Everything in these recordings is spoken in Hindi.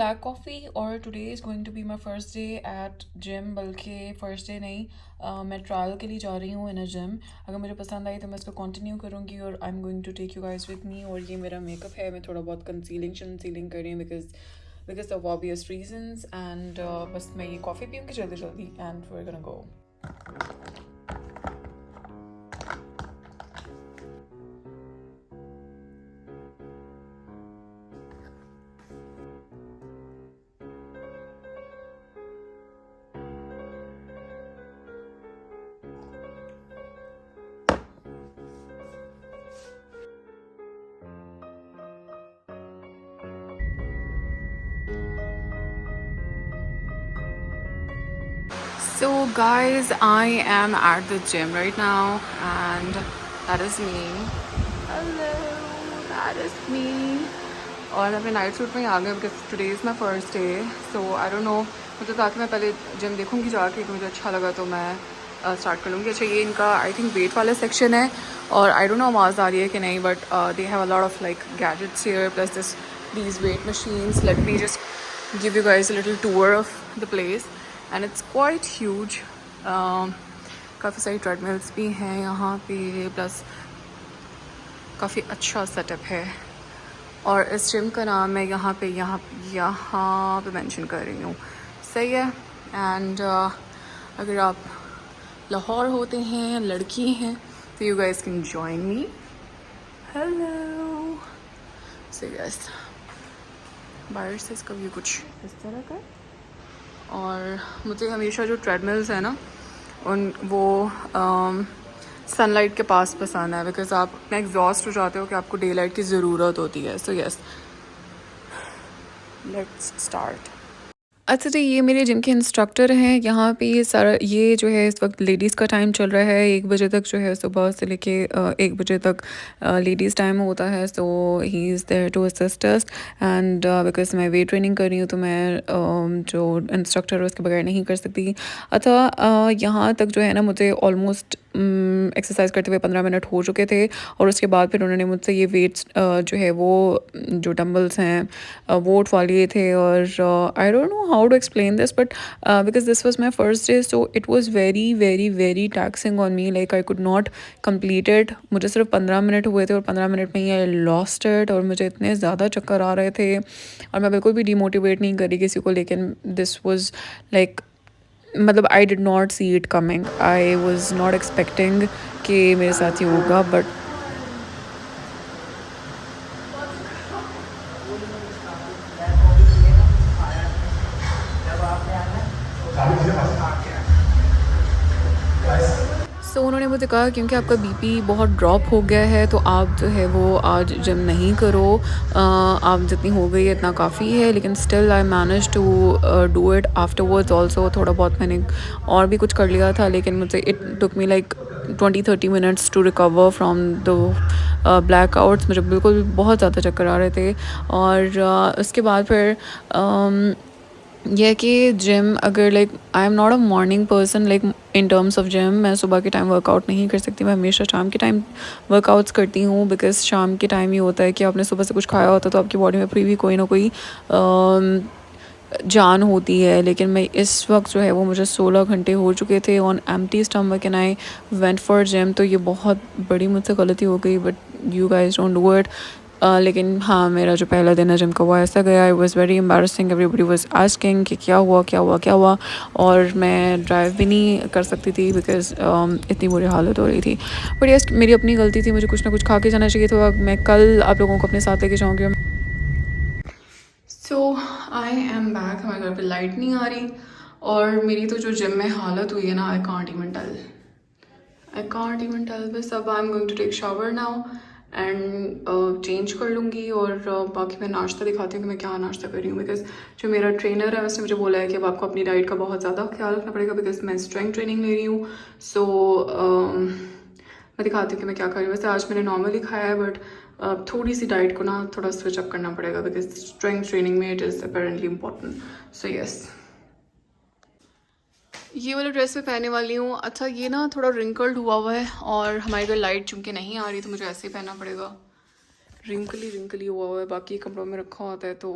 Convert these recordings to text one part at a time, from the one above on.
black coffee और today is going to be my first day at gym. बल्कि first day नहीं, मैं trial के लिए जा रही हूँ in a gym. अगर मुझे पसंद आई तो मैं इसको continue करूँगी और I'm going to take you guys with me. और ये मेरा makeup है, मैं थोड़ा बहुत concealing कर रही हूँ because of obvious reasons. And बस मैं ये coffee पीऊँगी जल्दी and we're gonna go. So guys, I am at the gym right now and that is me. Hello, that is me. और मैं अपने नाइट सूट में ही आ गई because today is my first day. So I don't know, मुझे था कि मैं पहले जिम देखूंगी जाके कि मुझे अच्छा लगा तो मैं स्टार्ट कर लूँगी. अच्छा ये इनका आई थिंक वेट वाला सेक्शन है और आई डोंट नो आवाज़ आ रही है कि नहीं but they have a lot of like gadgets here plus these weight machines. Let me just give you guys a little tour of the place. And it's quite huge. काफ़ी सारी ट्रेडमिल्स भी हैं यहाँ पे प्लस काफ़ी अच्छा सेटअप है. और इस जिम का नाम मैं यहाँ पे मेंशन कर रही हूँ. सही है. एंड अगर आप लाहौर होते हैं, लड़की हैं तो you guys can join me. Hello. So yes, बाहर से इसका व्यू कुछ इस तरह का. और मुझे हमेशा जो ट्रेडमिल्स है ना वो सनलाइट के पास पसंद है बिकॉज आप एग्जॉस्ट हो जाते हो कि आपको डे लाइट की ज़रूरत होती है. So yes, let's start. अच्छा जी, ये मेरे जिम के इंस्ट्रक्टर हैं. यहाँ पे ये सारा ये जो है इस वक्त लेडीज़ का टाइम चल रहा है. 1 बजे तक जो है सुबह से लेके 1 बजे तक लेडीज़ टाइम होता है. So he is there to assist us. And because मैं वेट ट्रेनिंग कर रही हूँ तो मैं जो इंस्ट्रक्टर है उसके बगैर नहीं कर सकती. अच्छा यहाँ तक जो है ना मुझे ऑलमोस्ट एक्सरसाइज करते हुए 15 मिनट हो चुके थे और उसके बाद फिर उन्होंने मुझसे ये वेट्स जो है वो जो डंबल्स हैं वो उठवा लिए थे. और I don't know how to explain this but because this was my first day so it was very taxing on me. Like I could not complete it. मुझे सिर्फ 15 मिनट हुए थे और 15 मिनट में ही I lost it और मुझे इतने ज़्यादा चक्कर आ रहे थे और मैं बिल्कुल भी डिमोटिवेट नहीं करी किसी को. लेकिन this was like मतलब I did not see it coming. I was not expecting कि मेरे साथ ये होगा but सो उन्होंने मुझे कहा क्योंकि आपका बीपी बहुत ड्रॉप हो गया है तो आप जो है वो आज जिम नहीं करो. आप जितनी हो गई है इतना काफ़ी है. लेकिन still I manage to do it afterwards also. थोड़ा बहुत मैंने और भी कुछ कर लिया था लेकिन मुझे it took me like 20-30 minutes to recover from the blackouts. मुझे बिल्कुल बहुत ज़्यादा चक्कर आ रहे थे. और उसके बाद फिर यह कि जिम अगर like I am not a morning person like in terms of gym. मैं सुबह के टाइम वर्कआउट नहीं कर सकती. मैं हमेशा शाम के टाइम वर्कआउट्स करती हूँ बिकॉज शाम के टाइम ही होता है कि आपने सुबह से कुछ खाया होता है तो आपकी बॉडी में फिर भी कोई ना कोई जान होती है. लेकिन मैं इस वक्त जो है वो मुझे 16 घंटे हो चुके थे on empty stomach and I went for gym. तो ये बहुत बड़ी मुझसे गलती हो गई but you guys don't do it. लेकिन हाँ, मेरा जो पहला दिन है जिम का वो ऐसा गया. I was very embarrassing. Everybody was asking कि क्या हुआ. और मैं ड्राइव भी नहीं कर सकती थी बिकॉज इतनी बुरी हालत हो रही थी. बट यस, मेरी अपनी गलती थी. मुझे कुछ ना कुछ खा के जाना चाहिए था. मैं कल आप लोगों को अपने साथ लेके जाऊँगी. सो आई एम बैक. हमारे घर पे लाइट नहीं आ रही और मेरी तो जो जिम में हालत हुई है ना, आई कांट इवन टेल. बस अब I am going to take shower now and change कर लूँगी. और बाकी मैं नाश्ता दिखाती हूँ कि मैं क्या नाश्ता कर रही हूँ बिकॉज जो मेरा ट्रेनर है उसने मुझे बोला है कि अब आपको अपनी डाइट का बहुत ज़्यादा ख्याल रखना पड़ेगा बिकॉज मैं स्ट्रेंथ ट्रेनिंग ले रही हूँ. सो मैं दिखाती हूँ कि मैं क्या कर रही हूँ. वैसे आज मैंने नॉर्मली खाया है बट थोड़ी सी डाइट को ना थोड़ा स्विच अप करना पड़ेगा बिकॉज स्ट्रेंथ ट्रेनिंग में it is apparently important. So yes, ये वाला ड्रेस मैं पहनने वाली हूँ. अच्छा ये ना थोड़ा रिंकल्ड हुआ है और हमारे घर लाइट चूँकि नहीं आ रही तो मुझे ऐसे ही पहनना पड़ेगा. रिंकली हुआ है. बाकी कपड़ों में रखा होता है तो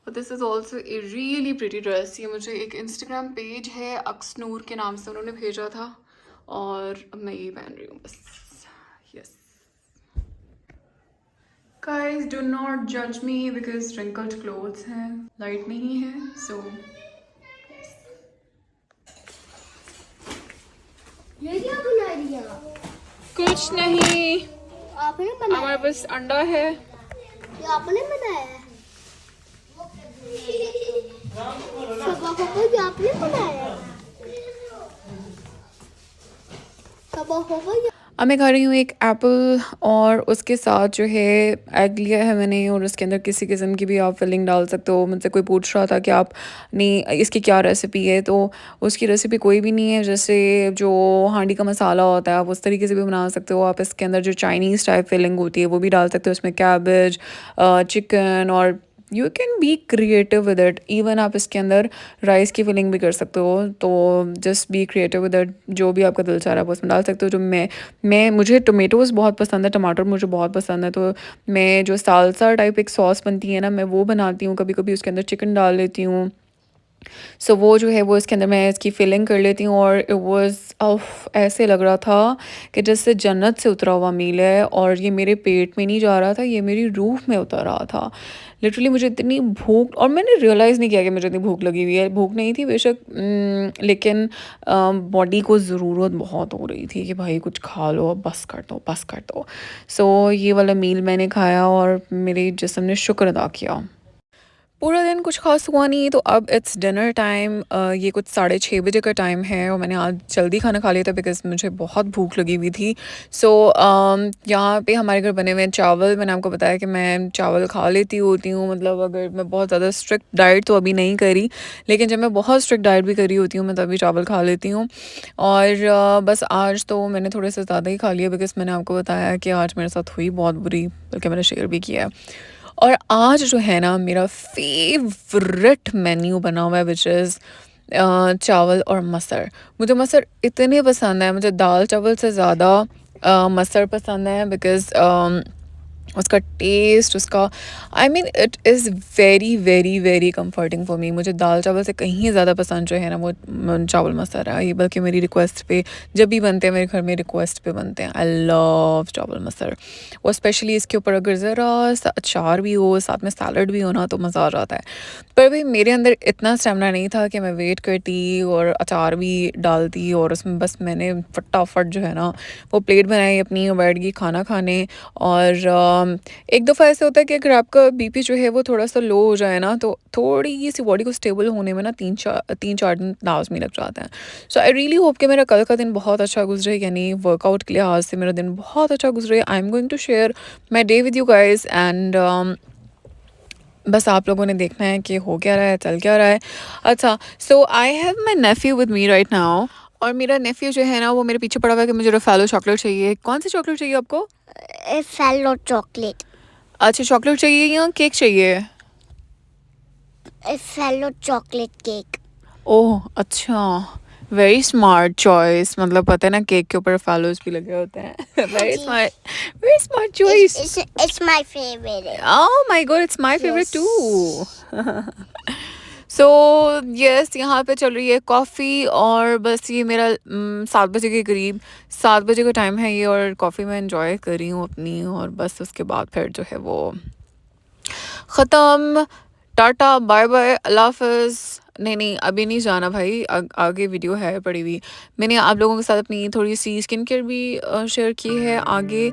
और this is also a really pretty dress. ये मुझे एक इंस्टाग्राम पेज है अक्सनूर के नाम से, उन्होंने भेजा था और अब मैं यही पहन रही हूँ बस। यस गाइस, डू नॉट जज मी बिकॉज रिंकल्ड क्लोथ्स हैं, लाइट नहीं है सो ये क्या बना रही है? कुछ नहीं, आपने बनाया? हमारे पास अंडा है। ये आपने बनाया है? सबा पापा ये आपने बनाया है? सबा पापा ये अब मैं खा रही हूँ एक एप्पल और उसके साथ जो है एग लिया है मैंने, और उसके अंदर किसी किस्म की भी आप फिलिंग डाल सकते हो। मुझसे कोई पूछ रहा था कि आपने इसकी क्या रेसिपी है, तो उसकी रेसिपी कोई भी नहीं है। जैसे जो हांडी का मसाला होता है आप उस तरीके से भी बना सकते हो। आप इसके अंदर जो चाइनीज़ टाइप फिलिंग होती है वो भी डाल सकते हो, उसमें कैबेज, चिकन, और you can be creative with it. Even आप इसके अंदर राइस की फिलिंग भी कर सकते हो, तो just be creative with it. जो भी आपका दिल चाह रहा है आप उसमें डाल सकते हो। जो मैं मुझे टोमेटोज़ बहुत पसंद है, टमाटर मुझे बहुत पसंद है, तो मैं जो सालसा टाइप एक सॉस बनती है ना, मैं वो बनाती हूँ। कभी कभी उसके अंदर चिकन डाल लेती हूँ। सो वो जो है वो इसके अंदर मैं इसकी फिलिंग कर लेती हूँ, और इट वाज ऑफ ऐसे लग रहा था कि जैसे जन्नत से उतरा हुआ मील है। और ये मेरे पेट में नहीं जा रहा था, ये मेरी रूह में उतर रहा था। लिटरली मुझे इतनी भूख, और मैंने रियलाइज़ नहीं किया कि मुझे इतनी भूख लगी हुई है। भूख नहीं थी बेशक, लेकिन बॉडी को ज़रूरत बहुत हो रही थी कि भाई कुछ खा लो, अब बस कर दो, बस कर दो। सो ये वाला मील मैंने खाया और मेरे जिस्म ने शुक्र अदा किया। पूरा दिन कुछ ख़ास हुआ नहीं, तो अब इट्स डिनर टाइम। ये कुछ 6:30 बजे का टाइम है, और मैंने आज जल्दी खाना खा लिया था बिकॉज़ मुझे बहुत भूख लगी हुई थी। सो यहाँ पे हमारे घर बने हुए हैं चावल। मैंने आपको बताया कि मैं चावल खा लेती होती हूँ, मतलब अगर मैं बहुत ज़्यादा स्ट्रिक्ट डाइट तो अभी नहीं करी, लेकिन जब मैं बहुत स्ट्रिक्ट डाइट भी करी होती हूँ मैं तभी चावल खा लेती हूँ। और बस आज तो मैंने थोड़े से ज़्यादा ही खा लिया बिकॉज़ मैंने आपको बताया कि आज मेरे साथ हुई बहुत बुरी, बल्कि मैंने शेयर भी किया है। और आज जो है ना मेरा फेवरेट मेन्यू बना हुआ है, विच इज़ चावल और मटर। मुझे मटर इतने पसंद है, मुझे दाल चावल से ज़्यादा मटर पसंद है बिकॉज़ उसका टेस्ट, उसका I mean it is very very very comforting for me. मुझे दाल चावल से कहीं ज़्यादा पसंद जो है ना वो चावल मसाला है। ये बल्कि मेरी रिक्वेस्ट पे जब भी बनते हैं मेरे घर में, रिक्वेस्ट पे बनते हैं। आई लव चावल मसाला, और स्पेशली इसके ऊपर अगर ज़रा सा अचार भी हो, साथ में सैलड भी हो ना, तो मज़ा आ जाता है। पर भाई मेरे अंदर इतना स्टेमिना नहीं था कि मैं वेट करती और अचार भी डालती, और उसमें बस मैंने फटाफट जो है ना वो प्लेट बनाई अपनी और बैठ गई खाना खाने। और एक दफ़ा ऐसे होता है कि अगर आपका बीपी जो है वो थोड़ा सा लो हो जाए ना, तो थोड़ी सी बॉडी को स्टेबल होने में ना 3-4 दिन लाजमी लग जाते हैं। सो आई रियली होप कि मेरा कल का दिन बहुत अच्छा गुजरे, यानी वर्कआउट के लिहाज से मेरा दिन बहुत अच्छा गुजरे। I am going to share my day with you guys, and बस आप लोगों ने देखना है कि हो क्या रहा है, चल क्या रहा है। अच्छा, so I have my nephew with me right now, और मेरा नेफ्यू जो है ना वो मेरे पीछे पड़ा हुआ है कि मुझे रफ़ेलो चॉकलेट चाहिए। कौन सी चॉकलेट चाहिए आपको? Fellow chocolate. अच्छा, चॉकलेट चाहिए या केक चाहिए? Fellow chocolate cake. ओह अच्छा, वेरी स्मार्ट चॉइस। मतलब पता है ना केक के ऊपर फैलोज भी लगे होते हैं। Very smart choice. It's my favorite. Oh my God, it's my favourite Yes. Too. So yes, यहाँ पे चल रही है कॉफ़ी, और बस ये मेरा 7 बजे के करीब, 7 बजे का टाइम है ये, और कॉफ़ी मैं इंजॉय कर रही हूँ अपनी, और बस उसके बाद फिर जो है वो ख़त्म। टाटा बाय बाय, अल्लाह हाफ़िज़। नहीं नहीं, अभी नहीं जाना भाई, आगे वीडियो है पड़ी हुई। मैंने आप लोगों के साथ अपनी थोड़ी सी स्किन केयर भी शेयर की है आगे।